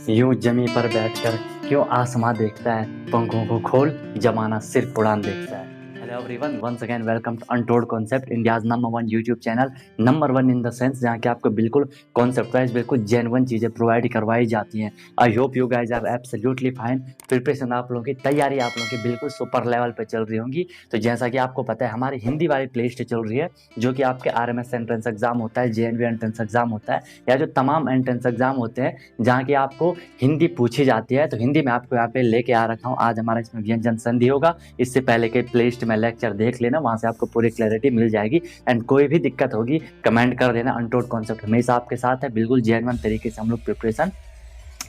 यूं जमी पर बैठकर क्यों आसमां देखता है, पंखों को खोल जमाना सिर्फ उड़ान देखता है। Hello everyone, once again welcome to untold concept, India's number one YouTube channel, number one in the sense जहाँ के आपको बिल्कुल कॉन्सेप्ट वाइज बिल्कुल जेन्युइन चीज़ें प्रोवाइड करवाई जाती हैं। I hope you guys are absolutely fine. Preparation आप लोगों की तैयारी आप लोगों की बिल्कुल सुपर लेवल पे चल रही होंगी। तो जैसा कि आपको पता है हमारी हिंदी वाली प्ले लिस्ट चल रही है, जो कि आपके RMS एंट्रेंस एग्जाम होता है, JNV एंट्रेंस एग्जाम होता है, या जो तमाम एंट्रेंस एग्जाम होते हैं जहाँ की आपको हिंदी पूछी जाती है। तो हिंदी में आपको यहाँ पे लेके आ रखा हूँ। आज हमारा इसमें व्यंजन संधि होगा। इससे पहले के प्लेलिस्ट में लेक्चर देख लेना, वहाँ से आपको पूरी क्लैरिटी मिल जाएगी। एंड कोई भी दिक्कत होगी कमेंट कर देना। अनटोल्ड कॉन्सेप्ट हमेशा आपके साथ है, बिल्कुल जेन्युइन तरीके से हम लोग प्रिपरेशन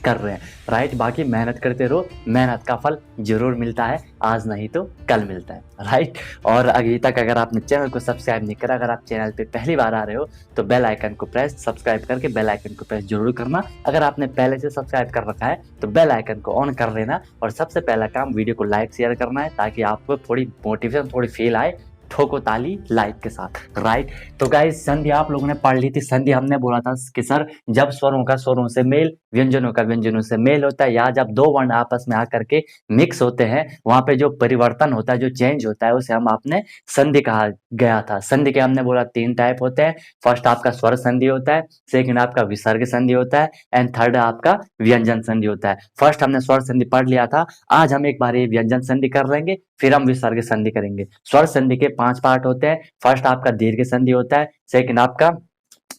कर रहे हैं, राइट। बाकी मेहनत करते रहो, मेहनत का फल जरूर मिलता है, आज नहीं तो कल मिलता है, राइट। और अभी तक अगर आपने चैनल को सब्सक्राइब नहीं करा, अगर आप चैनल पे पहली बार आ रहे हो तो बेल आइकन को प्रेस सब्सक्राइब करके बेल आइकन को प्रेस जरूर करना। अगर आपने पहले से सब्सक्राइब कर रखा है तो बेल आइकन को ऑन कर लेना। और सबसे पहला काम वीडियो को लाइक शेयर करना है, ताकि आपको थोड़ी मोटिवेशन थोड़ी फील आए। ठोको ताली लाइक के साथ, राइट। तो गाइस, संधि आप लोगों ने पढ़ ली थी। संधि हमने बोला था कि सर जब स्वरों का स्वरों से मेल, व्यंजनों का व्यंजनों से मेल होता है, या जब दो वर्ण आपस में आकर के मिक्स होते हैं, वहां पे जो परिवर्तन होता है, जो चेंज होता है, उसे हम आपने संधि कहा गया था। संधि के हमने बोला 3 टाइप होते हैं। फर्स्ट आपका स्वर संधि होता है, सेकंड आपका विसर्ग संधि होता है, एंड थर्ड आपका व्यंजन संधि होता है। फर्स्ट हमने स्वर संधि पढ़ लिया था। आज हम एक बार ये व्यंजन संधि कर लेंगे, फिर हम विसर्ग संधि करेंगे। स्वर संधि के 5 पार्ट होते हैं। फर्स्ट आपका दीर्घ संधि होता है, सेकंड आपका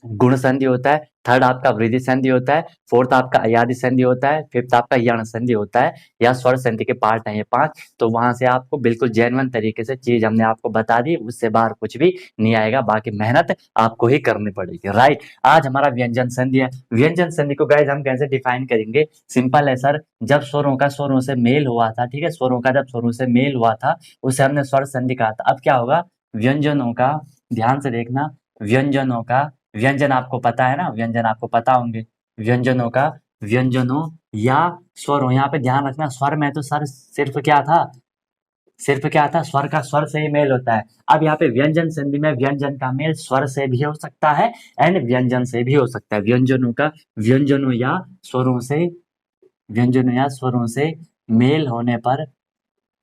गुण संधि होता है, थर्ड आपका वृद्धि संधि होता है, फोर्थ आपका अयादि संधि होता है, फिफ्थ आपका यण संधि होता है। या स्वर संधि के पार्ट हैं ये 5। तो वहां से आपको बिल्कुल जेन्युइन तरीके से चीज हमने आपको बता दी, उससे बाहर कुछ भी नहीं आएगा। बाकी मेहनत आपको ही करनी पड़ेगी, राइट। आज हमारा व्यंजन संधि है। व्यंजन संधि को गाइस हम कैसे डिफाइन करेंगे? सिंपल है सर, जब स्वरों का स्वरों से मेल हुआ था, ठीक है, स्वरों का जब स्वरों से मेल हुआ था उसे हमने स्वर संधि कहा था। अब क्या होगा? व्यंजनों का, ध्यान से देखना, व्यंजनों का, व्यंजन आपको पता है ना, व्यंजन आपको पता होंगे। व्यंजनों का, व्यंजनों या स्वरों, यहाँ पे ध्यान रखना, स्वर में तो सर सिर्फ क्या था, सिर्फ क्या था, स्वर का स्वर से ही मेल होता है। अब यहाँ पे व्यंजन संधि में व्यंजन का मेल स्वर से भी हो सकता है एंड व्यंजन से भी हो सकता है। व्यंजनों का, व्यंजनों या स्वरों से, व्यंजनों या स्वरों से मेल होने पर,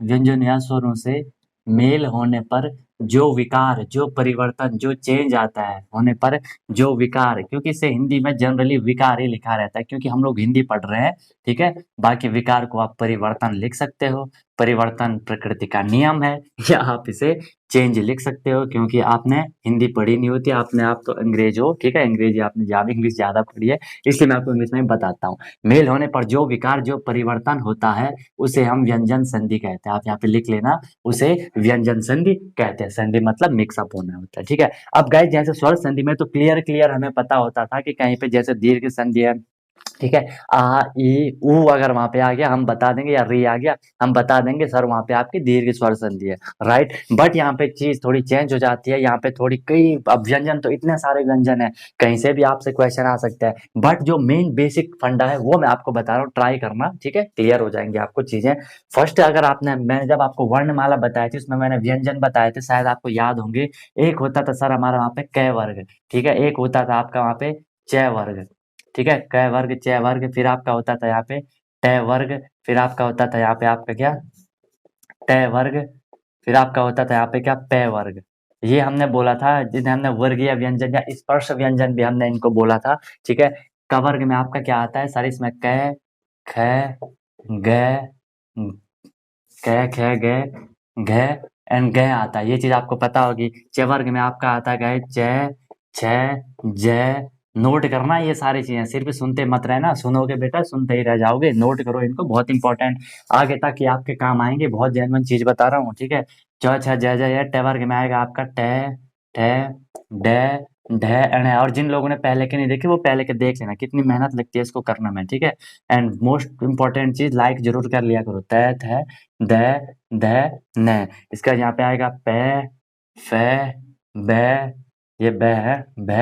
व्यंजन या स्वरों से मेल होने पर जो विकार, जो परिवर्तन, जो चेंज आता है, होने पर जो विकार, क्योंकि इसे हिंदी में जनरली विकार ही लिखा रहता है, क्योंकि हम लोग हिंदी पढ़ रहे हैं, ठीक है। बाकी विकार को आप परिवर्तन लिख सकते हो, परिवर्तन प्रकृति का नियम है, या आप इसे चेंज लिख सकते हो, क्योंकि आपने हिंदी पढ़ी नहीं होती, आपने, आप तो अंग्रेज हो, ठीक है, अंग्रेजी आपने ज्यादा, इंग्लिश ज्यादा पढ़ी है, इसलिए मैं आपको इंग्लिश में बताता हूँ। मेल होने पर जो विकार, जो परिवर्तन होता है, उसे हम व्यंजन संधि कहते हैं। आप यहाँ पे लिख लेना, उसे व्यंजन संधि कहते हैं। संधि मतलब मिक्सअप होना होता है, ठीक है। अब गाइस, जैसे स्वर संधि में तो क्लियर क्लियर हमें पता होता था कि कहीं पे जैसे दीर्घ संधि है, ठीक है, आ ई ऊ अगर वहां पे आ गया हम बता देंगे, या री आ गया हम बता देंगे, सर वहां पे आपकी दीर्घ स्वर संधि है, राइट। बट यहाँ पे चीज थोड़ी चेंज हो जाती है। यहाँ पे थोड़ी कई, अब व्यंजन तो इतने सारे व्यंजन है, कहीं से भी आपसे क्वेश्चन आ सकता है। बट जो मेन बेसिक फंडा है वो मैं आपको बता रहा हूँ, ट्राई करना, ठीक है, क्लियर हो जाएंगे आपको चीजें। फर्स्ट, अगर आपने, मैंने जब आपको वर्णमाला बताई थी उसमें मैंने व्यंजन बताए थे, शायद आपको याद होंगे। एक होता था सर हमारा वहां पे क वर्ग, ठीक है, एक होता था आपका वहां पे च वर्ग, ठीक है, क वर्ग, च वर्ग, फिर आपका होता था यहाँ पे ट वर्ग, फिर आपका होता था यहाँ पे आपका क्या, ट वर्ग, फिर आपका होता था यहाँ पे क्या, प वर्ग। ये हमने बोला था, जिन्हें हमने वर्गीय व्यंजन या स्पर्श व्यंजन भी हमने इनको बोला था, ठीक है। क वर्ग में आपका क्या आता है सर? इसमें क, ख, ग, क, ख, ग, घ एंड ग आता है। ये चीज आपको पता होगी। च वर्ग में आपका आता है च, छ, ज। नोट करना ये सारी चीजें, सिर्फ सुनते मत रहना, सुनोगे बेटा सुनते ही रह जाओगे, नोट करो इनको, बहुत इंपॉर्टेंट आगे तक ये आपके काम आएंगे। बहुत जेन्युइन चीज बता रहा हूँ, ठीक है। च, छ, ज, ज, ट वर्ग में आएगा आपका ट, ठ, ड, ढ एंड। और जिन लोगों ने पहले के नहीं देखे वो पहले के देख लेना, कितनी मेहनत लगती है इसको करने में, ठीक है। एंड मोस्ट इंपॉर्टेंट चीज, लाइक जरूर कर लिया करो। त, थ, द, ध, न। इसका यहाँ पे आएगा प, फ, ब, ये ब है, भ,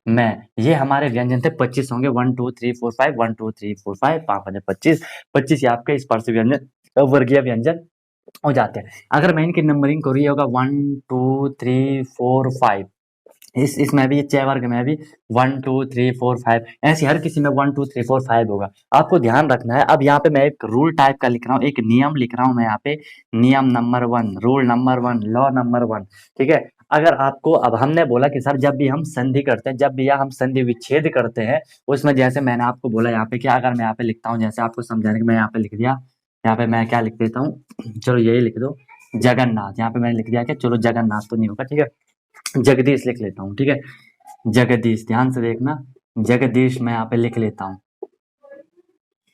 म। ये हमारे व्यंजन थे, 25 होंगे। 1 2 3 4 5, 1 2 3 4 5, 5 25, 25 ये आपके स्पर्श व्यंजन, वर्गीय व्यंजन हो जाते हैं। अगर मैं इनकी नंबरिंग करूँ, ये होगा 1 2 3 4 5, इसमें भी च वर्ग में भी 1 2 3 4 5 ऐसे हर किसी में 1 2 3 4 5 होगा। आपको ध्यान रखना है। अब यहाँ पे मैं एक रूल टाइप का लिख रहा हूँ, एक नियम लिख रहा हूँ मैं यहाँ पे। नियम number 1, rule number 1, law number 1। ठीक है। अगर आपको, अब हमने बोला कि सर जब भी हम संधि करते हैं, जब भी हम संधि विच्छेद करते हैं, उसमें जैसे मैंने आपको बोला यहाँ पे, क्या अगर मैं यहाँ पे लिखता हूँ, जैसे आपको समझाने के मैं यहाँ पे लिख दिया, यहाँ पे मैं क्या लिख देता हूँ, चलो यही लिख दो, जगन्नाथ। यहाँ पे मैंने लिख दिया कि चलो जगन्नाथ तो नहीं होगा, ठीक है, जगदीश लिख लेता हूँ। ठीक है, जगदीश, ध्यान से देखना, जगदीश मैं यहाँ पे लिख लेता हूँ,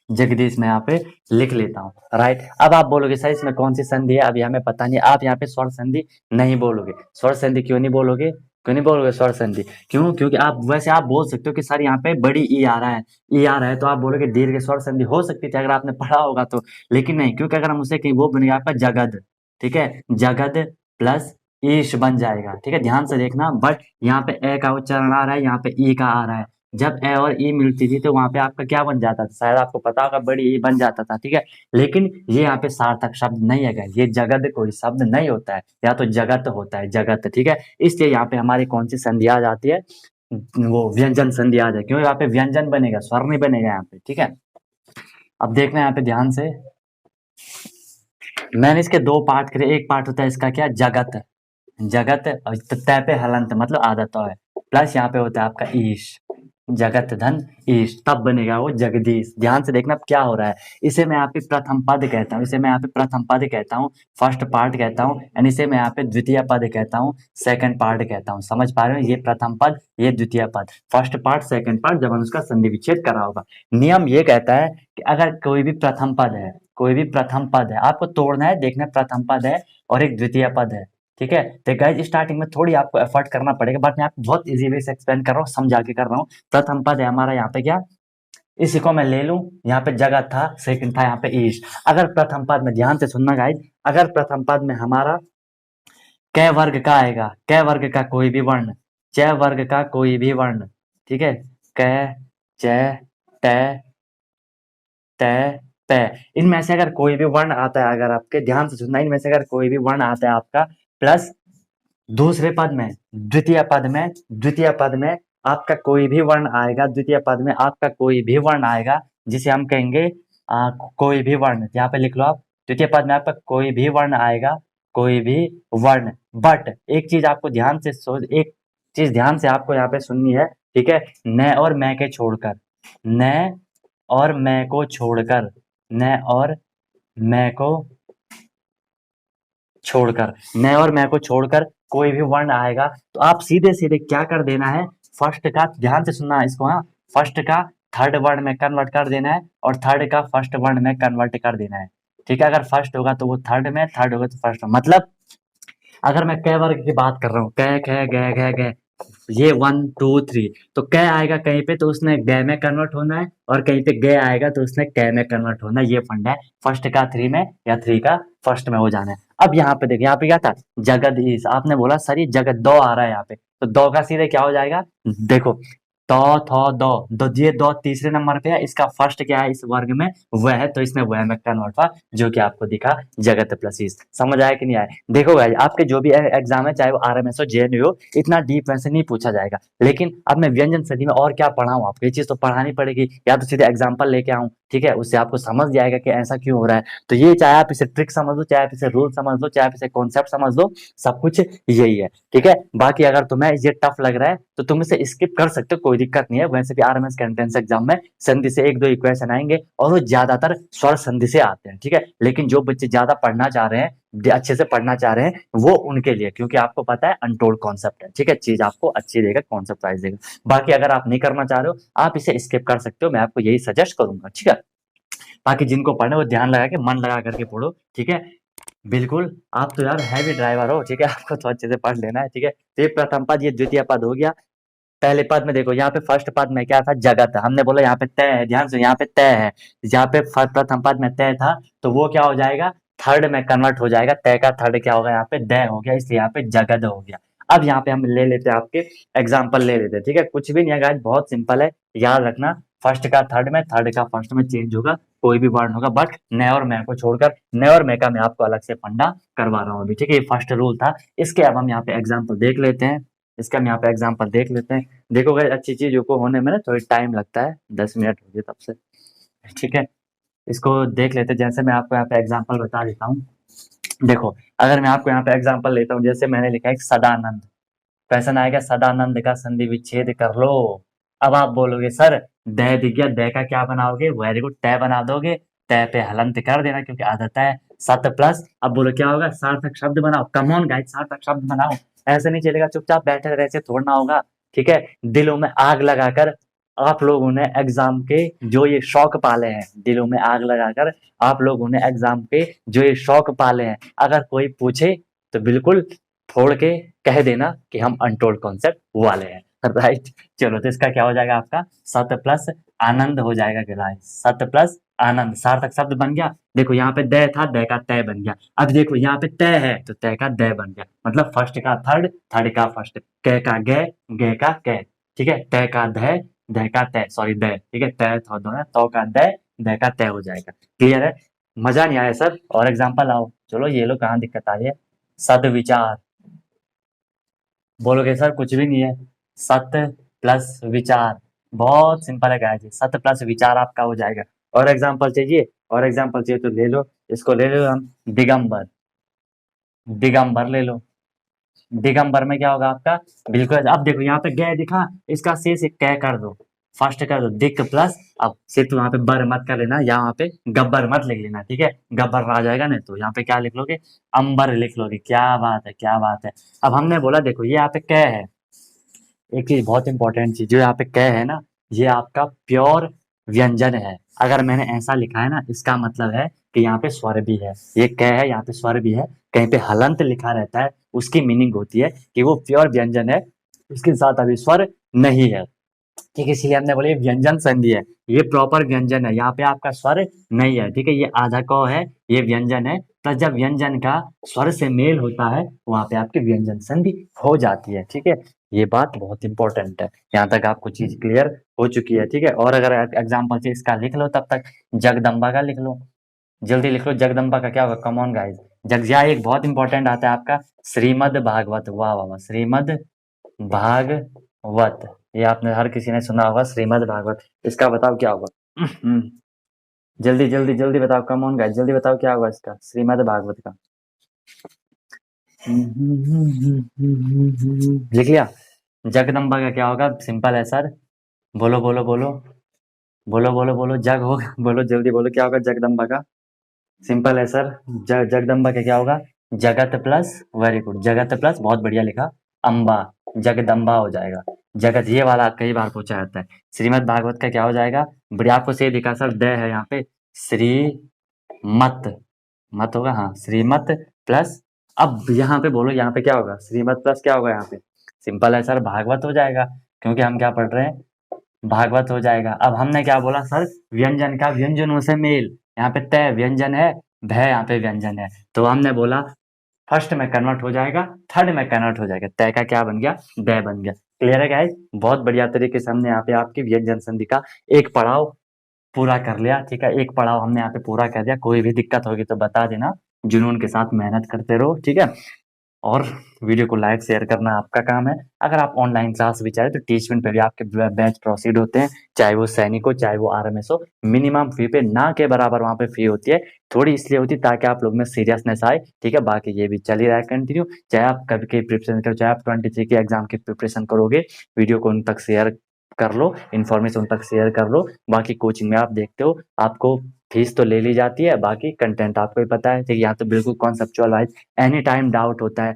जगदीश मैं यहाँ पे लिख लेता हूँ। राइट। अब आप बोलोगे सर इसमें कौन सी संधि है, अभी हमें पता नहीं। आप यहाँ पे स्वर संधि नहीं बोलोगे। स्वर संधि क्यों नहीं बोलोगे, क्यों नहीं बोलोगे स्वर संधि? क्यों? क्योंकि आप वैसे आप बोल सकते हो कि सर यहाँ पे बड़ी ई आ रहा है, ई आ रहा है, तो आप बोलोगे दीर्घ स्वर संधि हो सकती थी अगर आपने पढ़ा होगा तो, लेकिन नहीं, क्योंकि अगर हम उसे कहीं वो बनेगा आपका जगद। ठीक है, जगद प्लस ईश बन जाएगा। ठीक है, ध्यान से देखना। बट यहाँ पे ए का उच्चारण आ रहा है, यहाँ पे ई का आ रहा है। जब ए और ई मिलती थी तो वहां पे आपका क्या बन जाता था, शायद आपको पता होगा, बड़ी ई बन जाता था। ठीक है, लेकिन ये यहाँ पे सार्थक शब्द नहीं है guys, ये जगत कोई शब्द नहीं होता है, या तो जगत होता है, जगत। ठीक है, इसलिए यहाँ पे हमारी कौन सी संधि आ जाती है, वो व्यंजन संधि आ जाए, क्यों? यहाँ पे व्यंजन बनेगा, स्वर नहीं बनेगा यहाँ पे। ठीक है, अब देखना यहाँ पे ध्यान से, मैंने इसके दो पार्ट करे। एक पार्ट होता है इसका क्या, जगत, जगत, और तय पे हलंत मतलब आधा तो है, प्लस यहाँ पे होता है आपका ईश, जगत धन ईश, तब बनेगा वो जगदीश। ध्यान से देखना अब क्या हो रहा है, इसे मैं यहाँ पे प्रथम पद कहता हूँ, इसे मैं यहाँ पे प्रथम पद कहता हूँ, फर्स्ट पार्ट कहता हूँ, एंड इसे मैं यहाँ पे द्वितीय पद कहता हूँ, सेकंड पार्ट कहता हूँ। समझ पा रहे हो, ये प्रथम पद, ये द्वितीय पद, फर्स्ट पार्ट सेकंड पार्ट, जब हम उसका संधि विच्छेद करा होगा। नियम ये कहता है कि अगर कोई भी प्रथम पद है, कोई भी प्रथम पद है, आपको तोड़ना है, देखना प्रथम पद है और एक द्वितीय पद है। ठीक है, तो गाइस स्टार्टिंग में थोड़ी आपको एफर्ट करना पड़ेगा, बट मैं आपको बहुत इजी वे से एक्सप्लेन कर रहा हूँ, समझा के कर रहा हूँ। प्रथम पद है हमारा यहाँ पे क्या, इसी को मैं ले लूं, यहाँ पे जगत था, सेकंड था यहाँ पे ईश। अगर प्रथम पद में, ध्यान से सुनना गाइस, अगर प्रथम पद में हमारा क वर्ग का आएगा, क वर्ग का कोई भी वर्ण, च वर्ग का कोई भी वर्ण, ठीक है, क, च, ट, त, प, इनमें से अगर कोई भी वर्ण आता है, अगर आपके ध्यान से सुनना, इनमें से अगर कोई भी वर्ण आता है आपका, प्लस दूसरे पद में, द्वितीय पद में, द्वितीय पद में आपका कोई भी वर्ण आएगा, द्वितीय पद में आपका कोई भी वर्ण आएगा, जिसे हम कहेंगे कोई भी वर्ण, यहाँ पे लिख लो आप, द्वितीय पद में आपका कोई भी वर्ण आएगा, कोई भी वर्ण। बट एक चीज आपको ध्यान से एक चीज ध्यान से आपको यहाँ पे सुननी है। ठीक है, न और मैं के छोड़कर, न और मैं को छोड़कर, न और मैं को छोड़कर, न और मैं को छोड़कर कोई भी वर्ण आएगा, तो आप सीधे सीधे क्या कर देना है, फर्स्ट का, ध्यान से सुनना इसको, हाँ, फर्स्ट का थर्ड वर्ण में कन्वर्ट कर देना है, और थर्ड का फर्स्ट वर्ण में कन्वर्ट कर देना है। ठीक है, अगर फर्स्ट होगा तो वो थर्ड में, थर्ड होगा तो फर्स्ट में। मतलब अगर मैं क वर्ग की बात कर रहा हूँ, क ख ग घ ग, ये 1 2 3, तो क आएगा कहीं पे तो उसने ग में कन्वर्ट होना है, और कहीं पे ग आएगा तो उसने क में कन्वर्ट होना है। ये फंडा है, फर्स्ट का 3 में या 3 का फर्स्ट में हो जाना है। अब यहाँ पे देखिए, यहाँ पे क्या था, जगदीश, आपने बोला सर ये जगत दो आ रहा है यहाँ पे, तो दो का सीधे क्या हो जाएगा, देखो, तो थो दो, दो ये दो तीसरे नंबर पे है, इसका फर्स्ट क्या है इस वर्ग में, वह है, तो इसमें वह में कन्वर्ट हुआ, जो कि आपको दिखा जगत प्लस ईश। समझ आया कि नहीं आया? देखो भाई, आपके जो भी एग्जाम है, चाहे वो आरएमएस हो, जेएनयू हो, इतना डीप वैसे नहीं पूछा जाएगा, लेकिन अब मैं व्यंजन संधि में और क्या पढ़ाऊं आपको, ये चीज तो पढ़ानी पड़ेगी, या तो सीधे एग्जाम्पल लेके आऊं, ठीक है, उससे आपको समझ जाएगा कि ऐसा क्यों हो रहा है। तो ये चाहे आप इसे ट्रिक समझ लो, चाहे आप इसे रूल समझ लो, चाहे आप इसे कॉन्सेप्ट समझ लो, सब कुछ यही है। ठीक है, बाकी अगर तुम्हें ये टफ लग रहा है तो तुम इसे स्किप कर सकते हो, कोई दिक्कत नहीं है। वैसे भी आरएमएस के एंट्रेंस एग्जाम में संधि से एक दो इक्वेशन आएंगे, और वो ज्यादातर स्वर संधि से आते हैं। ठीक है, लेकिन जो बच्चे ज्यादा पढ़ना चाह रहे हैं, अच्छे से पढ़ना चाह रहे हैं, वो उनके लिए, क्योंकि आपको पता है अनटोल्ड कॉन्सेप्ट है। ठीक है, चीज आपको अच्छी देगा, कॉन्सेप्ट वाइज देगा। बाकी अगर आप नहीं करना चाह रहे हो, आप इसे स्किप कर सकते हो, मैं आपको यही सजेस्ट करूंगा। ठीक है, बाकी जिनको पढ़ना है वो ध्यान लगा के, मन लगा करके पढ़ो। ठीक है, बिल्कुल, आप तो यार हैवी ड्राइवर हो। ठीक है, आपको तो अच्छे से पढ़ लेना है। ठीक है, तो ये प्रथम पद, ये द्वितीय पद हो गया। पहले पद में देखो, यहाँ पे फर्स्ट पद में क्या था, जगत, हमने बोला यहाँ पे तय है, ध्यान से, यहाँ पे तय है, जहाँ पे प्रथम पद में तय था, तो वो क्या हो जाएगा, थर्ड में कन्वर्ट हो जाएगा, तय का थर्ड क्या होगा, यहाँ पे दय हो गया, इसलिए यहाँ पे जगद हो गया। अब यहाँ पे हम ले लेते हैं, आपके एग्जाम्पल ले लेते हैं। ठीक है, कुछ भी नहीं है गाइस, बहुत सिंपल है, याद रखना, फर्स्ट का थर्ड में, थर्ड का फर्स्ट में चेंज होगा, कोई भी वर्ण होगा, बट न और मैं को छोड़कर, न और मैं का मैं आपको अलग से फंडा करवा रहा हूँ अभी। ठीक है, ये फर्स्ट रूल था। इसके अब हम यहाँ पे एग्जाम्पल देख लेते हैं। इसका हम यहाँ पे एग्जाम्पल देख लेते हैं। देखो गाइस, अच्छी चीज़ों को होने में ना थोड़ी टाइम लगता है, 10 मिनट हो गए तब से, ठीक है। इसको देख लेते हैं। जैसे मैं आपको यहाँ पे एग्जाम्पल बता देता हूँ। देखो, अगर मैं आपको यहाँ पे एग्जाम्पल लेता हूँ, जैसे मैंने लिखा है सदानंद। क्वेश्चन आएगा सदानंद का संधि विच्छेद कर लो। अब आप बोलोगे सर दय दिख गया, दय का क्या बनाओगे? वेरी गुड, तय बना दोगे। तय पे हलंत कर देना क्योंकि आदत है। सत प्लस, अब बोलो क्या होगा? सार्थक शब्द बनाओ। कम ऑन गाइस, सार्थक शब्द बनाओ। ऐसे नहीं चलेगा, चुपचाप बैठे रहे से थोड़ना होगा, ठीक है। दिलों में आग लगाकर आप लोगों ने एग्जाम के जो ये शौक पाले हैं, दिलों में आग लगाकर आप लोगों ने एग्जाम के जो ये शौक पाले हैं, अगर कोई पूछे तो बिल्कुल फोड़ के कह देना कि हम अनटोल्ड कॉन्सेप्ट वाले हैं, राइट। चलो, तो इसका क्या हो जाएगा आपका? सत प्लस आनंद हो जाएगा गाइस। सत प्लस आनंद सार्थक शब्द बन गया। देखो यहाँ पे दय था, दय का तय बन गया। अब देखो यहाँ पे तय है तो तय का दय बन गया, मतलब फर्स्ट का थर्ड, थर्ड का फर्स्ट, क का ग, ग का क, ठीक है। तय का दय, दय का तय, सॉरी दय, ठीक है। तय था दोनों, तो का दय का तय हो जाएगा। क्लियर है? मजा नहीं आया सर? और एग्जाम्पल आओ। चलो ये लो, कहाँ दिक्कत आई है? सदविचार। बोलोगे सर कुछ भी नहीं है, सत प्लस विचार। बहुत सिंपल है गाइस, सत प्लस विचार आपका हो जाएगा। और एग्जाम्पल चाहिए? और एग्जाम्पल चाहिए तो ले लो, इसको ले लो हम, दिगंबर। दिगंबर ले लो। दिगंबर में क्या होगा आपका? बिल्कुल। अब देखो यहाँ पे गए दिखा, इसका शेष एक कै कर दो, फर्स्ट कर दो, दिक प्लस, अब सिर्फ वहां पे बर मत कर लेना, यहाँ पे गब्बर मत लिख लेना, ठीक है। गब्बर आ जाएगा नहीं तो यहाँ पे क्या लिख लोगे? अंबर लिख लोगे। क्या बात है, क्या बात है। अब हमने बोला देखो ये यहाँ पे कै है, एक चीज बहुत इंपॉर्टेंट चीज जो यहाँ पे कै है ना, ये आपका प्योर व्यंजन है। अगर मैंने ऐसा लिखा है ना, इसका मतलब है कि यहाँ पे स्वर भी है। ये कै है, यहाँ पे स्वर भी है। कहीं पे हलंत लिखा रहता है, उसकी मीनिंग होती है कि वो प्योर व्यंजन है, उसके साथ अभी स्वर नहीं है, ठीक है। इसलिए हमने बोला ये व्यंजन संधि है, ये प्रॉपर व्यंजन है, यहाँ पे आपका स्वर नहीं है, ठीक है। ये आधा क है, ये व्यंजन है, प्लस जब व्यंजन का स्वर से मेल होता है वहां पे आपकी व्यंजन संधि हो जाती है, ठीक है। ये बात बहुत इंपॉर्टेंट है। यहाँ तक आपको चीज क्लियर हो चुकी है, ठीक है। और अगर एग्जाम्पल से इसका लिख लो, तब तक जगदम्बा का लिख लो, जल्दी लिख लो। जगदम्बा का क्या होगा? कम ऑन गाइस, जगज्या एक बहुत इंपॉर्टेंट आता है आपका, श्रीमद भागवत। वाह वाह वाह, श्रीमद भागवत, ये आपने हर किसी ने सुना होगा, श्रीमद भागवत। इसका बताओ क्या होगा? जल्दी जल्दी जल्दी बताओ, कम ऑन गाइस, जल्दी बताओ क्या होगा इसका, श्रीमद भागवत का। लिख लिया? जगदम्बा का क्या होगा? सिंपल है सर, बोलो बोलो बोलो बोलो बोलो बोलो, जग होगा, बोलो जल्दी बोलो, क्या होगा जगदम्बा का? सिंपल है सर, जगदम्बा का क्या होगा? जगत प्लस, वेरी गुड, जगत प्लस, बहुत बढ़िया लिखा, अम्बा, जगदम्बा हो जाएगा। जगत ये वाला कई बार पूछा जाता है। श्रीमद भागवत का क्या हो जाएगा? बढ़िया, आपको सही दिखा सर, द है यहाँ पे, श्री मत, मत होगा, हाँ, श्रीमत प्लस, अब यहाँ पे बोलो, यहाँ पे क्या होगा? श्रीमत प्लस क्या होगा यहाँ पे? सिंपल है सर, भागवत हो जाएगा, क्योंकि हम क्या पढ़ रहे हैं? भागवत हो जाएगा। अब हमने क्या बोला सर? व्यंजन का व्यंजनों से मेल, यहाँ पे तय व्यंजन है, भय यहाँ पे व्यंजन है, तो हमने बोला फर्स्ट में कन्वर्ट हो जाएगा, थर्ड में कन्वर्ट हो जाएगा, तय का क्या बन गया? दय बन गया। क्लियर है गाइस? बहुत बढ़िया तरीके से हमने यहाँ पे आपकी व्यंजन संधि का एक पड़ाव पूरा कर लिया, ठीक है। एक पड़ाव हमने यहाँ पे पूरा कर दिया। कोई भी दिक्कत होगी तो बता देना, जुनून के साथ मेहनत करते रहो, ठीक है। और वीडियो को लाइक शेयर करना आपका काम है। अगर आप ऑनलाइन क्लास भी चाहे तो टीचमेंट पे भी आपके बैच प्रोसीड होते हैं, चाहे वो सैनिक हो चाहे वो आरएमएस हो। मिनिमम फी पे ना के बराबर वहाँ पे फी होती है, थोड़ी इसलिए होती है ताकि आप लोग में सीरियसनेस आए, ठीक है। बाकी ये भी चल ही रहा है कंटिन्यू, चाहे आप कभी की प्रिपरेशन करो, चाहे आप 23 के एग्जाम की प्रिपरेशन करोगे, वीडियो को उन तक शेयर कर लो, इन्फॉर्मेशन उन तक शेयर कर लो। बाकी कोचिंग में आप देखते हो, आपको फीस तो ले ली जाती है, बाकी कंटेंट आपको ही पता है, ठीक है। यहाँ तो बिल्कुल conceptual wise any time doubt होता है,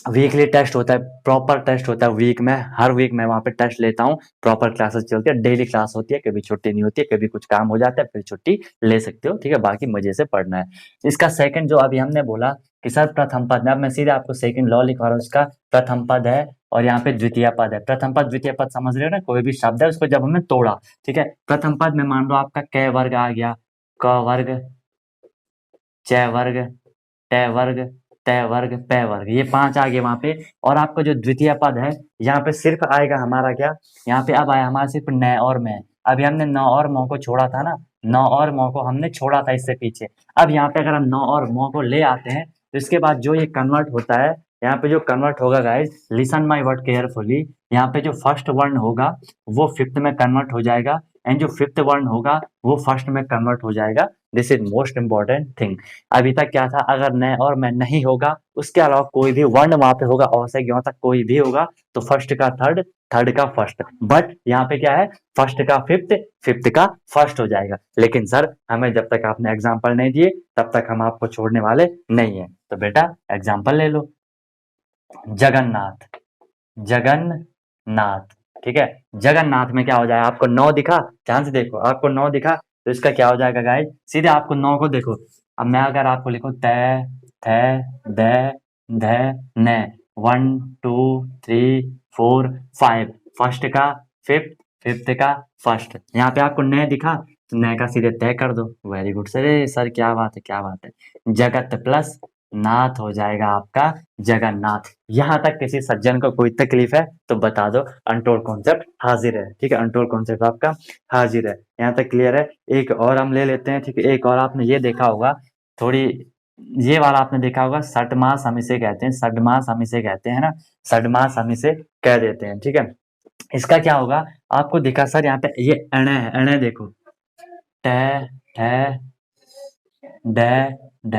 वीकली टेस्ट होता है, प्रॉपर टेस्ट होता है वीक में, हर वीक मैं वहाँ पे टेस्ट लेता हूँ, प्रॉपर क्लासेस चलती है, डेली क्लास होती है, कभी छुट्टी नहीं होती है, कभी कुछ काम हो जाता है फिर छुट्टी ले सकते हो, ठीक है। बाकी मजे से पढ़ना है। इसका सेकंड जो अभी हमने बोला कि सर प्रथम पद में, अब मैं सीधे आपको सेकंड लॉ लिखवा रहा हूँ, इसका प्रथम पद है और यहाँ पे द्वितीय पद है। प्रथम पद द्वितीय पद समझ रहे हो ना, कोई भी शब्द है उसको जब हमने तोड़ा, ठीक है। प्रथम पद में मान लो आपका क वर्ग आ गया, क वर्ग, च वर्ग, ट वर्ग, त वर्ग, प वर्ग, ये 5 आ गए वहां पे। और आपका जो द्वितीय पद है, यहाँ पे सिर्फ आएगा हमारा क्या? यहाँ पे अब आया हमारा सिर्फ न और मैं। अभी हमने न और म को छोड़ा था ना, न और म को हमने छोड़ा था इससे पीछे। अब यहाँ पे अगर हम न और म को ले आते हैं तो इसके बाद जो ये कन्वर्ट होता है, यहाँ पे जो कन्वर्ट होगा guys, listen my word carefully, यहाँ पे जो फर्स्ट वर्ण होगा वो फिफ्थ में कन्वर्ट हो जाएगा, एंड जो फिफ्थ वर्ण होगा वो फर्स्ट में कन्वर्ट हो जाएगा। This is most important thing. अभी तक क्या था, अगर न और मैं नहीं होगा, उसके अलावा कोई भी वर्ण वहां पे होगा, औ से ज्ञ तक कोई भी होगा, तो फर्स्ट का थर्ड, थर्ड का फर्स्ट, बट यहाँ पे क्या है, फर्स्ट का फिफ्थ, फिफ्थ का फर्स्ट हो जाएगा। लेकिन सर हमें जब तक आपने एग्जाम्पल नहीं दिए तब तक हम आपको छोड़ने वाले नहीं है। तो बेटा एग्जाम्पल ले लो, जगन्नाथ, जगन्नाथ, ठीक है। जगन्नाथ में क्या हो जाएगा, आपको 9 दिखा, ध्यान से देखो, आपको 9 दिखा, तो इसका क्या हो जाएगा गाइस, सीधे आपको 9 को देखो। अब मैं अगर आपको लिखूं तय, थे, द, ध, न, 1 2 3 4 5, फर्स्ट का फिफ्थ, फिफ्थ का फर्स्ट, यहाँ पे आपको न दिखा तो न का सीधे तय कर दो। वेरी गुड सर, सर क्या बात है, क्या बात है। जगत प्लस नाथ हो जाएगा आपका जगन्नाथ। यहाँ तक किसी सज्जन को कोई तकलीफ है तो बता दो, अनटोल्ड कॉन्सेप्ट हाजिर है, ठीक है, अनटोल्ड कॉन्सेप्ट आपका हाजिर है। यहाँ तक क्लियर है। एक और हम ले लेते हैं, ठीक है। एक और आपने ये देखा होगा, थोड़ी ये वाला आपने देखा होगा, सटमास हम इसे कहते हैं, सडमास हम इसे कहते हैं ना, सडमास हम इसे कह देते हैं, ठीक है। इसका क्या होगा, आपको दिखा सर यहाँ पे ये अण है, अण देखो, ट, ठ, ड, ढ,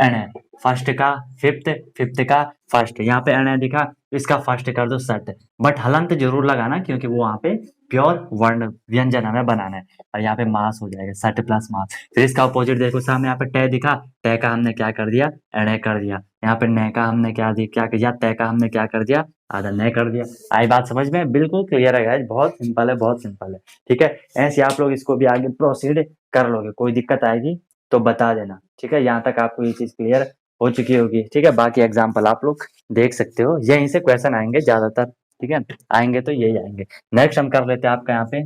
अण, फर्स्ट का फिफ्थ, फिफ्थ का फर्स्ट, यहाँ पे अण दिखा, इसका फर्स्ट कर दो सट, बट हलंत जरूर लगाना क्योंकि वो वहां पे प्योर वर्ण व्यंजन हमें बनाना है, और यहाँ पे मास हो जाएगा, सट प्लस मास। फिर इसका अपोजिट देखो सामने, यहाँ पे टे दिखा, टे का हमने क्या कर दिया, अण कर दिया। यहाँ पे न का हमने क्या किया, तय का हमने क्या कर दिया, आधा न कर दिया। आई बात समझ में, बिल्कुल क्लियर है गाइस, बहुत सिंपल है, बहुत सिंपल है, ठीक है। ऐसे आप लोग इसको भी आगे प्रोसीड कर लोगे, कोई दिक्कत आएगी तो बता देना, ठीक है। यहाँ तक आपको ये चीज क्लियर हो चुकी होगी, ठीक है। बाकी एग्जाम्पल आप लोग देख सकते हो, यहीं से क्वेश्चन आएंगे ज्यादातर, ठीक है, आएंगे तो यही आएंगे। नेक्स्ट हम कर लेते हैं आपका यहाँ पे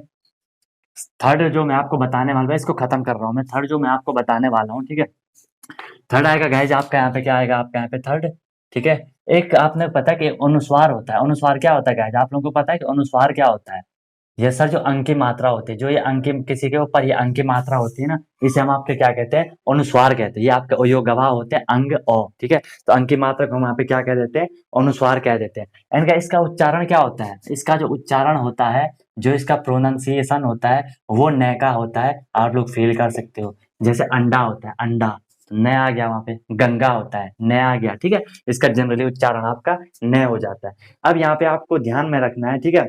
थर्ड, जो मैं आपको बताने वाला हूँ, इसको खत्म कर रहा हूँ मैं, थर्ड जो मैं आपको बताने वाला हूँ, ठीक है। थर्ड आएगा गाइज आपका यहाँ पे, क्या आएगा आपका यहाँ पे थर्ड, ठीक है। एक आपने पता कि अनुस्वार होता है, अनुस्वार क्या होता है गाइज, आप लोगों को पता है कि अनुस्वार क्या होता है। ये सर जो अंक की मात्रा होती है, जो ये अंक किसी के ऊपर ये अंक की मात्रा होती है ना, इसे हम आपके क्या कहते हैं, अनुस्वार कहते हैं। ये आपके यो गवाह होते हैं अंग ओ, ठीक है। तो अंक की मात्रा को हम यहाँ पे क्या कह देते हैं, अनुस्वार कह देते हैं। इनका इसका उच्चारण क्या होता है, इसका जो उच्चारण होता है, जो इसका प्रोनाउंसिएशन होता है, वो न का होता है। आप लोग फील कर सकते हो, जैसे अंडा होता है, अंडा न आ गया वहां पे, गंगा होता है न आ गया, ठीक है। इसका जनरली उच्चारण आपका न हो जाता है। अब यहाँ पे आपको ध्यान में रखना है, ठीक है,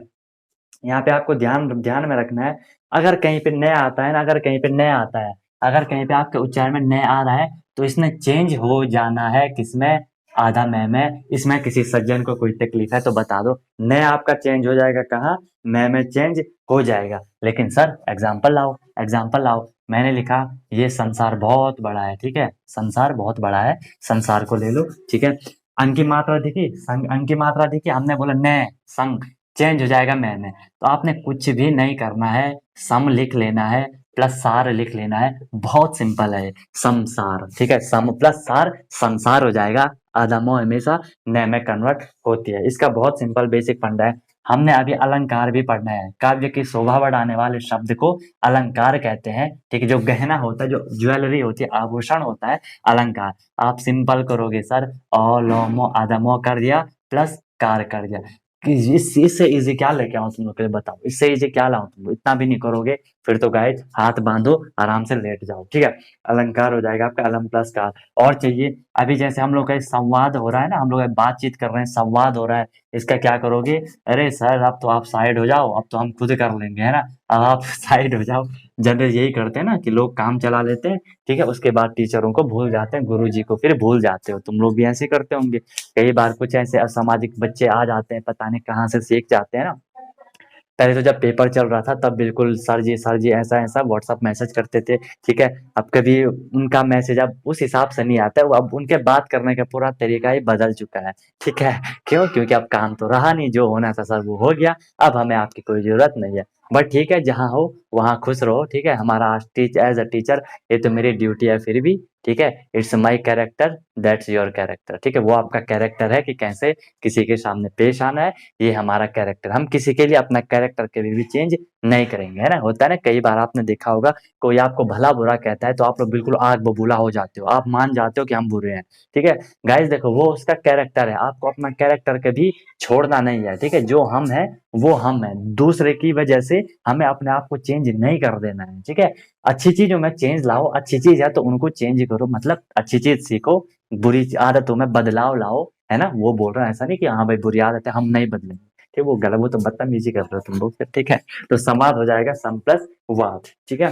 यहाँ पे आपको ध्यान ध्यान में रखना है, अगर कहीं पे न आता है ना, अगर कहीं पे न आता है, अगर कहीं पे आपके उच्चारण में न आ रहा है, तो इसने चेंज हो जाना है किसमें, आधा में। इसमें किसी सज्जन को कोई तकलीफ है तो बता दो, न आपका चेंज हो जाएगा कहाँ, में चेंज हो जाएगा। लेकिन सर एग्जाम्पल लाओ, एग्जाम्पल लाओ। मैंने लिखा ये संसार बहुत बड़ा है, ठीक है, संसार बहुत बड़ा है, संसार को ले लो, ठीक है। अंक की मात्रा देखी, अंक की मात्रा देखी, हमने बोला न संग, चेंज हो जाएगा में। तो आपने कुछ भी नहीं करना है, सम लिख लेना है प्लस सार लिख लेना है, बहुत सिंपल है, समसार, ठीक है। सम प्लस सार संसार हो जाएगा, आधा मोह हमेशा न में कन्वर्ट होती है। इसका बहुत सिंपल बेसिक फंडा है। हमने अभी अलंकार भी पढ़ना है, काव्य की शोभा बढ़ाने वाले शब्द को अलंकार कहते हैं, ठीक है। जो गहना होता है, जो ज्वेलरी होती है, आभूषण होता है, अलंकार। आप सिंपल करोगे सर, अ लो मो आधा मो कर दिया प्लस कार कर दिया, कि इससे इजी क्या लेके आऊं तुम लोग के लिए, बताओ इससे इजी क्या लाऊं तुम लोग, इतना भी नहीं करोगे फिर तो गाइस हाथ बांधो, आराम से लेट जाओ, ठीक है। अलंकार हो जाएगा आपका अलम प्लस कार। और चाहिए, अभी जैसे हम लोग का संवाद हो रहा है ना, हम लोग बातचीत कर रहे हैं, संवाद हो रहा है, इसका क्या करोगे, अरे सर अब तो आप साइड हो जाओ, अब तो हम खुद कर लेंगे, है ना, अब आप साइड हो जाओ। जनरल यही करते हैं ना कि लोग काम चला लेते हैं, ठीक है, उसके बाद टीचरों को भूल जाते हैं, गुरुजी को फिर भूल जाते हो, तुम लोग भी ऐसे करते होंगे। कई बार कुछ ऐसे असामाजिक बच्चे आ जाते हैं, पता नहीं कहाँ से सीख जाते हैं ना। पहले तो जब पेपर चल रहा था तब बिल्कुल सर जी ऐसा ऐसा व्हाट्सअप मैसेज करते थे, ठीक है। अब कभी उनका मैसेज अब उस हिसाब से नहीं आता है, वो अब उनके बात करने का पूरा तरीका ही बदल चुका है, ठीक है। क्यों, क्योंकि अब काम तो रहा नहीं, जो होना था सर वो हो गया, अब हमें आपकी कोई जरूरत नहीं है। बट ठीक है, जहाँ हो वहाँ खुश रहो, ठीक है। हमारा एज अ टीचर ये तो मेरी ड्यूटी है, फिर भी ठीक है। It's my character that's your character, ठीक है। वो आपका कैरेक्टर है कि कैसे किसी के सामने पेश आना है, ये हमारा कैरेक्टर। हम किसी के लिए अपना कैरेक्टर कभी भी चेंज नहीं करेंगे, है ना। होता है ना, कई बार आपने देखा होगा कोई आपको भला बुरा कहता है तो आप लोग बिल्कुल आग बबूला हो जाते हो, आप मान जाते हो कि हम बुरे हैं, ठीक है। गाइस देखो, वो उसका कैरेक्टर है, आपको अपना कैरेक्टर कभी छोड़ना नहीं है, ठीक है। जो हम है वो हम है, दूसरे की वजह से हमें अपने आप को चेंज नहीं कर देना है, ठीक है। अच्छी चीजों में चेंज लाओ, अच्छी चीज है तो उनको चेंज करो, मतलब अच्छी चीज सीखो, बुरी आदतों में बदलाव लाओ, है ना। वो बोल रहा है ऐसा नहीं कि हाँ भाई बुरी आदत है हम नहीं बदलेंगे, ठीक। वो गलत, वो तो बदतमीजी कर रहे हो तुम लोग फिर, ठीक है। तो समाज हो जाएगा सम प्लस वाद, ठीक है।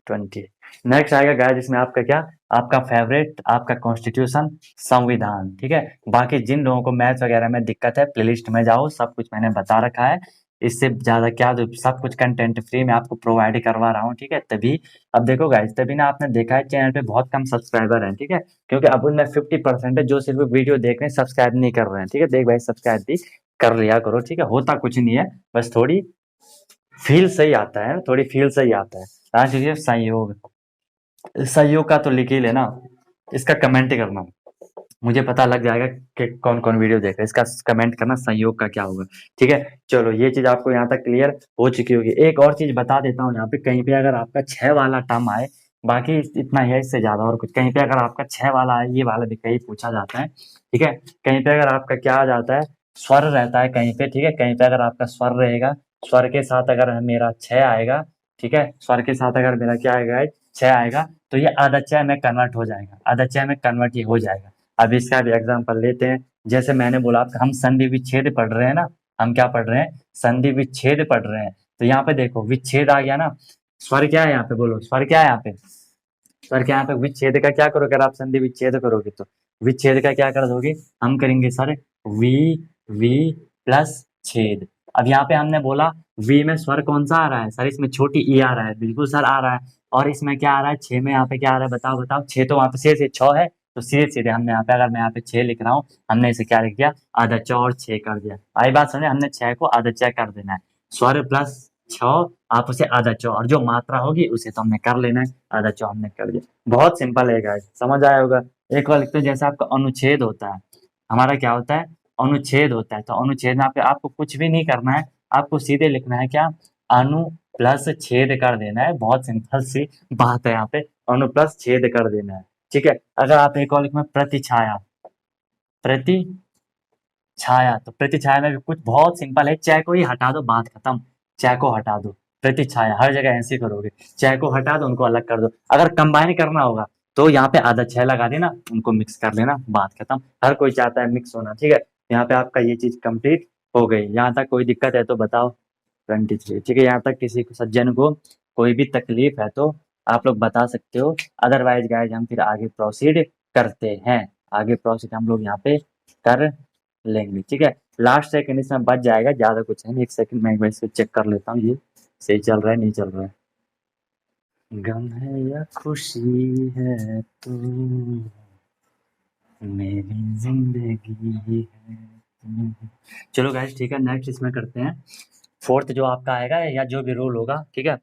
20 नेक्स्ट आएगा गाइस, जिसमें आपका क्या, आपका फेवरेट, आपका कॉन्स्टिट्यूशन, संविधान, ठीक है। बाकी जिन लोगों को मैथ्स वगैरह में दिक्कत है प्लेलिस्ट में जाओ, सब कुछ मैंने बता रखा है। इससे ज्यादा क्या, जो सब कुछ कंटेंट फ्री में आपको प्रोवाइड करवा रहा हूँ, ठीक है। तभी अब देखो गाइस, तभी ना आपने देखा है चैनल पे बहुत कम सब्सक्राइबर हैं, ठीक है। क्योंकि अब उनमें 50% है जो सिर्फ वीडियो देख रहे हैं, सब्सक्राइब नहीं कर रहे हैं, ठीक है। देख भाई, सब्सक्राइब भी कर लिया करो, ठीक है। होता कुछ नहीं है, बस थोड़ी फील सही आता है, थोड़ी फील सही आता है। आज ये सहयोग, सहयोग का तो लिख ही लेना, इसका कमेंट करना, मुझे पता लग जाएगा कि कौन कौन वीडियो देख रहे हैं। इसका कमेंट करना संयोग का क्या होगा, ठीक है। चलो ये चीज आपको यहाँ तक क्लियर हो चुकी होगी। एक और चीज बता देता हूँ यहाँ पे, कहीं पे अगर आपका 6 वाला टर्म आए, बाकी इतना ही है, इससे ज्यादा और कुछ, कहीं पे अगर आपका 6 वाला आए, ये वाला भी कहीं पूछा जाता है, ठीक है। कहीं पे अगर आपका क्या आ जाता है, स्वर रहता है कहीं पे, ठीक है। कहीं पे अगर आपका स्वर रहेगा, स्वर के साथ अगर मेरा 6 आएगा, ठीक है, स्वर के साथ अगर मेरा क्या आएगा, 6 आएगा, तो ये आदच्चय में कन्वर्ट हो जाएगा, आदच्चय में कन्वर्ट ये हो जाएगा। अब इसका भी एग्जांपल लेते हैं। जैसे मैंने बोला आपका, हम संधि विच्छेद पढ़ रहे हैं ना, हम क्या पढ़ रहे हैं, संधि विच्छेद पढ़ रहे हैं। तो यहाँ पे देखो विच्छेद आ गया ना, स्वर क्या है यहाँ पे, बोलो स्वर क्या है यहाँ पे, स्वर क्या है यहाँ पे, विच्छेद का क्या करोगे, अगर आप संधि विच्छेद करोगे तो विच्छेद का क्या कर दोगे, हम करेंगे सर वी, वी प्लस छेद। अब यहाँ पे हमने बोला वी में स्वर कौन सा आ रहा है सर, इसमें छोटी ई आ रहा है, बिल्कुल सर आ रहा है। और इसमें क्या आ रहा है, 6 में यहाँ पे क्या आ रहा है, बताओ बताओ, 6 तो वहाँ पे से 6 है, तो सीधे सीधे हमने यहाँ पे, अगर मैं यहाँ पे 6 लिख रहा हूँ, हमने इसे क्या लिख दिया, आधा च और 6 कर दिया। आई बात समझे, हमने 6 को आधा च कर देना है, स्वर प्लस 6 आप उसे आधा च, और जो मात्रा होगी उसे तो हमने कर लेना है, आधा च हमने कर दिया। बहुत सिंपल है गाइस, समझ आया होगा। एक और लिखते हैं, जैसे आपका अनुच्छेद होता है, हमारा क्या होता है, अनुच्छेद होता है। तो अनुच्छेद में आपको कुछ भी नहीं करना है, आपको सीधे लिखना है क्या, अनु प्लस छेद कर देना है, बहुत सिंपल सी बात है। यहाँ पे अनु प्लस छेद कर देना है, ठीक है। अगर आप एक और लिखना प्रतिछाया, प्रति छाया, तो प्रतिछाया में भी कुछ बहुत सिंपल है, चाय को ही हटा दो, बात खत्म, चाय को हटा दो, प्रतिछाया हर जगह ऐसे ही करोगे, चाय को हटा दो, उनको अलग कर दो। अगर कंबाइन करना होगा तो यहाँ पे आधा छह लगा देना, उनको मिक्स कर लेना, बात खत्म। हर कोई चाहता है मिक्स होना, ठीक है। यहाँ पे आपका ये चीज कंप्लीट हो गई। यहाँ तक कोई दिक्कत है तो बताओ। 23, ठीक है। यहाँ तक किसी को, सज्जन को कोई भी तकलीफ है तो आप लोग बता सकते हो, अदरवाइज गाइज हम फिर आगे प्रोसीड करते हैं। आगे प्रोसीड हम लोग यहाँ पे कर लेंगे, ठीक है। लास्ट सेकंड इसमें बच जाएगा, ज्यादा कुछ है नहीं। एक सेकंड मैं एक बार इसको चेक कर लेता हूँ, ये सही चल रहा है नहीं चल रहा है। गम है या खुशी है तू मेरी जिंदगी है तू। चलो गाइस ठीक है, नेक्स्ट इसमें करते हैं। फोर्थ जो आपका आएगा या जो भी रूल होगा, ठीक है।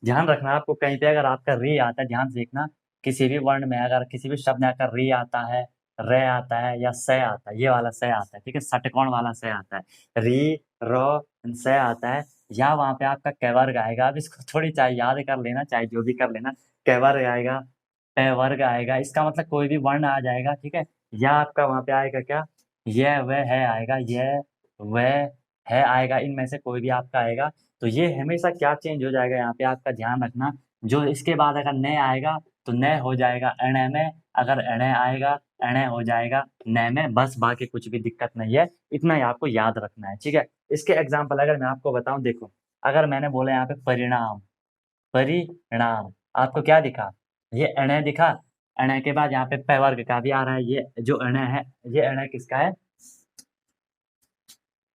ध्यान रखना आपको, कहीं पे अगर आपका री आता है, ध्यान से देखना, किसी भी वर्ण में अगर किसी भी शब्द में अगर री आता है, रे आता है या से आता है, ये वाला से आता है, ठीक है, षटकोण वाला से आता है, री र से आता है, या वहां पे आपका कैवर्ग आएगा। अब इसको थोड़ी चाहे याद कर लेना, चाहे जो भी कर लेना, कैवर्ग आएगा, पैवर्ग आएगा, इसका मतलब कोई भी वर्ण आ जाएगा, ठीक है। या आपका वहां पे आएगा क्या, यह वह है आएगा, यह वह है आएगा, इनमें से कोई भी आपका आएगा। तो ये हमेशा क्या चेंज हो जाएगा, यहाँ पे आपका ध्यान रखना, जो इसके बाद अगर न आएगा तो न हो जाएगा अण में, अगर अण आएगा अण हो जाएगा न में, बस बाकी कुछ भी दिक्कत नहीं है, इतना ही आपको याद रखना है, ठीक है। इसके एग्जाम्पल अगर मैं आपको बताऊं, देखो अगर मैंने बोला यहाँ पे परिणाम, परिणाम, आपको क्या दिखा, ये अण दिखा, अण के बाद यहाँ पे पैवर्ग का भी आ रहा है, ये जो अण है, ये अण किसका है,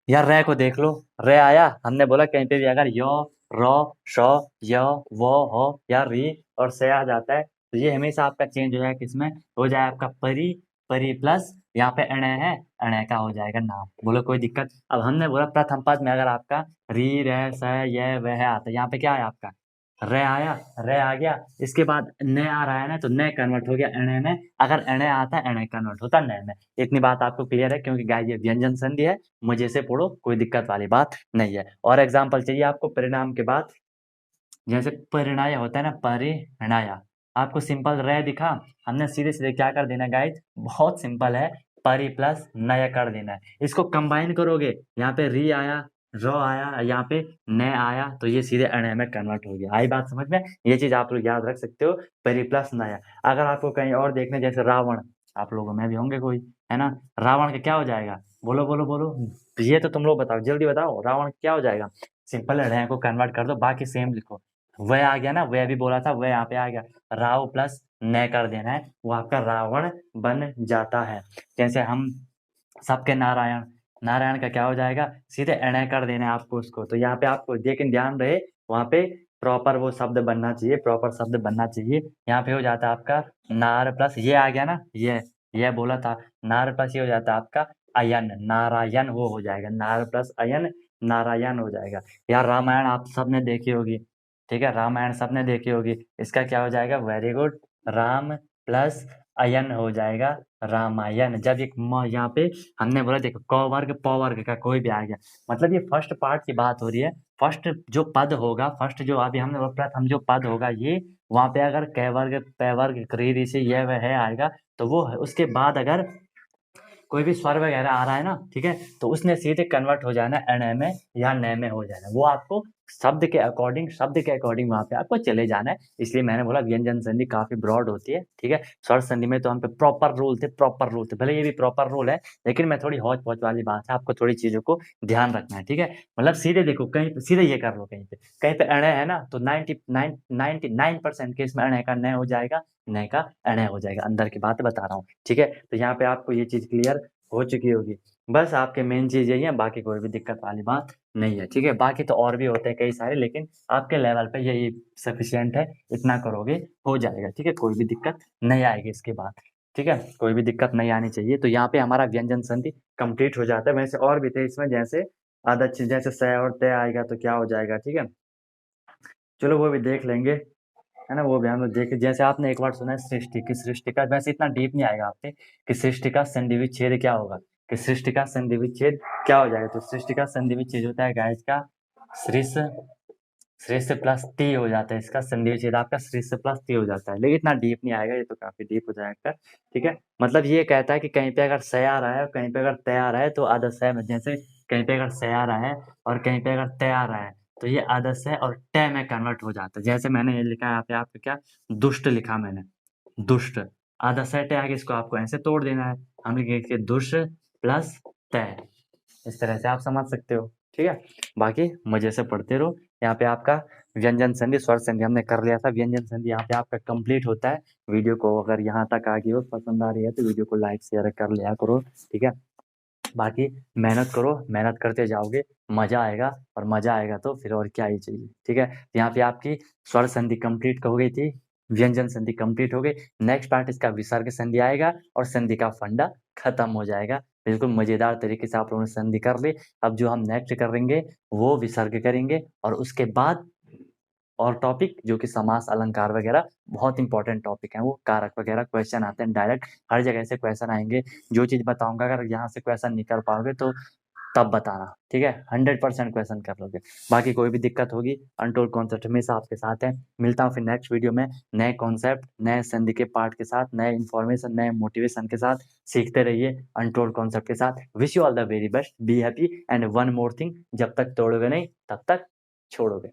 यार रे को देख लो, रे आया, हमने बोला कहीं पे भी अगर यो, रो, शो, यो, वो, हो या री और से आ जाता है, तो ये हमेशा आपका चेंज हो जाएगा, किसमें हो जाए आपका परी, परी प्लस यहाँ पे अण है, अण का हो जाएगा नाम। बोलो कोई दिक्कत। अब हमने बोला प्रथम पद में अगर आपका री, रे, स, ये, वह आता है, यहाँ पे क्या है आपका रे आया, रे आ गया, इसके बाद न आ रहा है ना, तो न कन्वर्ट हो गया एणे में, अगर एणे आता है एणे कन्वर्ट होता न में। इतनी बात आपको क्लियर है, क्योंकि गाइस ये व्यंजन संधि है, मजे से पढ़ो, कोई दिक्कत वाली बात नहीं है। और एग्जाम्पल चाहिए आपको परिणाम के बाद, जैसे परिणाय होता है ना, परिणाया, आपको सिंपल रे दिखा, हमने सीधे सीधे क्या कर देना गाइस, बहुत सिंपल है, परि प्लस नया कर देना है। इसको कंबाइन करोगे, यहाँ पे री आया, रो आया, यहाँ पे न आया, तो ये सीधे अणे में कन्वर्ट हो गया। आई बात समझ में? ये चीज आप लोग याद रख सकते हो, परि प्लस नया। अगर आपको कहीं और देखने, जैसे रावण, आप लोगों में भी होंगे कोई, है ना, रावण का क्या हो जाएगा, बोलो बोलो बोलो, ये तो तुम लोग बताओ, जल्दी बताओ, रावण क्या हो जाएगा? सिंपल अणे को कन्वर्ट कर दो, बाकी सेम लिखो। वह आ गया ना, वह भी बोला था, वह यहाँ पे आ गया, राव प्लस न कर देना है, वो आपका रावण बन जाता है। जैसे हम सबके नारायण, नारायण का क्या हो जाएगा, सीधे एण कर देना है आपको उसको। तो यहाँ पे आपको लेकिन ध्यान रहे, वहां पे प्रॉपर वो शब्द बनना चाहिए, प्रॉपर शब्द बनना चाहिए। यहाँ पे हो जाता है आपका नार प्लस ये आ गया ना, ये बोला था, नार प्लस ये हो जाता है आपका अयन, नारायण वो हो जाएगा, नार प्लस अयन नारायण हो जाएगा। यार रामायण आप सबने देखी होगी, ठीक है, रामायण सबने देखी होगी, इसका क्या हो जाएगा, वेरी गुड, राम प्लस अयन हो जाएगा रामायण। जब एक यहाँ पे हमने बोला, देखो क वर्ग प वर्ग का कोई भी आ गया, मतलब ये फर्स्ट पार्ट की बात हो रही है। फर्स्ट जो पद होगा, फर्स्ट जो अभी हमने प्रथम जो पद होगा, ये वहां पे अगर क वर्ग प वर्ग क्री से यह वह है आएगा, तो वो है। उसके बाद अगर कोई भी स्वर वगैरह आ रहा है ना, ठीक है, तो उसने सीधे कन्वर्ट हो जाना एण में या न में हो जाना। वो आपको शब्द के अकॉर्डिंग वहां पे आपको चले जाना है। इसलिए मैंने बोला व्यंजन संधि काफी ब्रॉड होती है, ठीक है। स्वर संधि में तो हम पे प्रॉपर रूल थे, भले ये भी प्रॉपर रूल है, लेकिन मैं थोड़ी हौच पौच वाली बात है, आपको थोड़ी चीजों को ध्यान रखना है, ठीक है। मतलब सीधे देखो, कहीं पे सीधे ये कर लो, कहीं पे एण है ना, तो 99% केस में एण का न हो जाएगा, न का एण हो जाएगा। अंदर की बात बता रहा हूँ, ठीक है। तो यहाँ पे आपको ये चीज क्लियर हो चुकी होगी। बस आपके मेन चीज यही है, बाकी कोई भी दिक्कत वाली बात नहीं है, ठीक है। बाकी तो और भी होते हैं कई सारे, लेकिन आपके लेवल पे यही सफिशियंट है, इतना करोगे हो जाएगा, ठीक है। कोई भी दिक्कत नहीं आएगी इसके बाद, ठीक है, कोई भी दिक्कत नहीं आनी चाहिए। तो यहाँ पे हमारा व्यंजन संधि कंप्लीट हो जाता है। वैसे और भी थे इसमें, जैसे आदत चीज, जैसे स और तय आएगा तो क्या हो जाएगा, ठीक है, चलो वो भी देख लेंगे, है ना, वो भी हम लोग देखे। जैसे आपने एक बार सुना है सृष्टि की, सृष्टि का वैसे इतना डीप नहीं आएगा आपके, कि सृष्टि का संधि विच्छेद क्या होगा, कि सृष्टि का संधि विच्छेद क्या हो जाएगा। तो सृष्टि का संधि विच्छेद होता है गाइस का सृस, सृस प्लस टी हो जाता है, इसका संधि विच्छेद आपका सृस प्लस टी हो जाता है। लेकिन इतना डीप नहीं आएगा, ये तो काफी डीप हो जाएगा, ठीक है। मतलब ये कहता है कि कहीं पे अगर स आ रहा है, कहीं पे अगर तय आ रहा है, तो आधा स में, जैसे कहीं पे अगर स आ रहा है और कहीं पे अगर तय आ रहा है, तो ये आधा स और तय में कन्वर्ट हो जाता है। जैसे मैंने ये लिखा है यहाँ पे, आपको क्या दुष्ट लिखा मैंने, दुष्ट, आधा स तय आगे, इसको आपको ऐसे तोड़ देना है, हम लिखेंगे दुष्ट प्लस तय, इस तरह से आप समझ सकते हो, ठीक है। बाकी मजे से पढ़ते रहो। यहाँ पे आपका व्यंजन संधि स्वर संधि हमने कर लिया था, व्यंजन संधि यहाँ पे आपका कंप्लीट होता है। वीडियो को अगर यहाँ तक आ गई हो, पसंद आ रही है, तो वीडियो को लाइक शेयर कर लिया करो, ठीक है। बाकी मेहनत करो, मेहनत करते जाओगे, मजा आएगा, और मजा आएगा तो फिर और क्या ही चाहिए, ठीक है। यहाँ पे आपकी स्वर संधि कंप्लीट हो गई थी, व्यंजन संधि कंप्लीट हो गई। नेक्स्ट पार्ट इसका विसर्ग संधि आएगा, और संधि का फंडा खत्म हो जाएगा। बिल्कुल मजेदार तरीके से आप लोगों ने संधि कर ली। अब जो हम नेक्स्ट करेंगे वो विसर्ग करेंगे, और उसके बाद और टॉपिक जो कि समास अलंकार वगैरह बहुत इंपॉर्टेंट टॉपिक है, वो कारक वगैरह क्वेश्चन आते हैं डायरेक्ट, हर जगह से क्वेश्चन आएंगे। जो चीज बताऊंगा, अगर यहाँ से क्वेश्चन नहीं कर पाओगे तो तब बताना, ठीक है। 100% क्वेश्चन कर लोगे। बाकी कोई भी दिक्कत होगी, अनटोल्ड कॉन्सेप्ट हमेशा आपके साथ है। मिलता हूँ फिर नेक्स्ट वीडियो में नए कॉन्सेप्ट, नए संधि के पार्ट के साथ, नए इन्फॉर्मेशन, नए मोटिवेशन के साथ। सीखते रहिए अनटोल्ड कॉन्सेप्ट के साथ। Wish you all the very best, be happy, and one more thing, जब तक तोड़ोगे नहीं तब तक छोड़ोगे।